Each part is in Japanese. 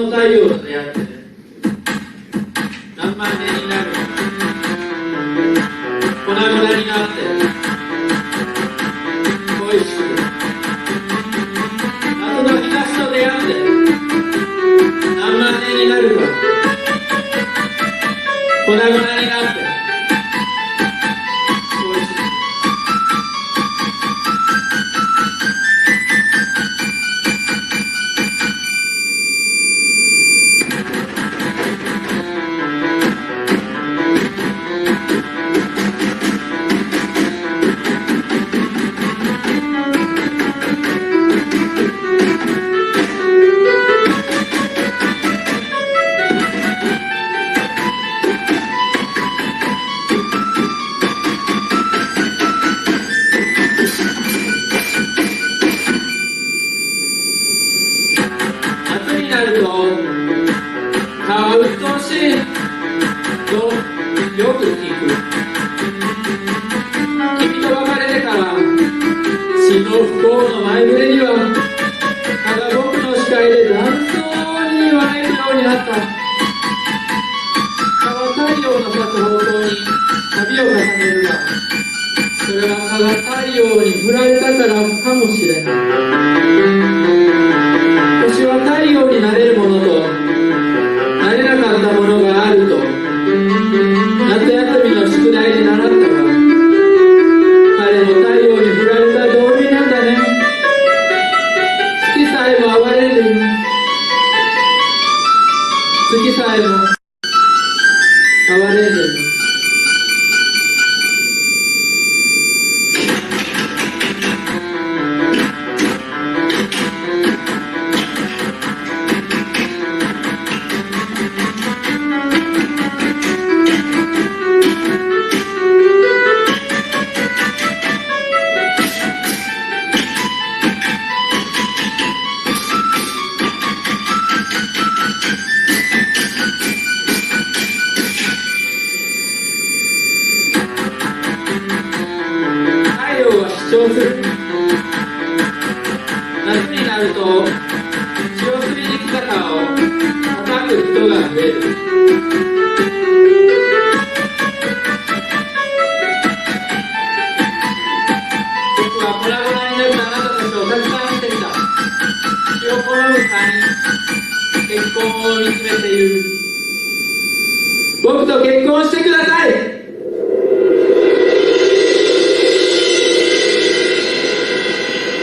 の太陽と出会って何万年になるか、粉々になって恋しくて、夏の日差しと出会って何万年になるか、粉々になって恋しくて。夏になると蚊はうっとうしいとよく聞く。君と別れてから血の不幸の前ぶれには、蚊が僕の視界でだるそうに笑えるようになった。蚊は太陽の射す方向に旅を重ねるが、それは蚊が太陽に振られたからかもしれない。星は太陽になれるものと、なれなかったものがあると、夏休みの宿題で習ったが、彼も太陽に振られた同類なんだね。月さえも哀れんでいます。月さえも哀れんでいます。太陽は失笑する。夏になると血を吸いにきた蚊を叩く人が増える。僕は粉々になったあなたたちをたくさん見てきた。血を好む蚊に血痕を見つめて言う。僕と結婚してください。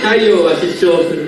太陽は失笑する。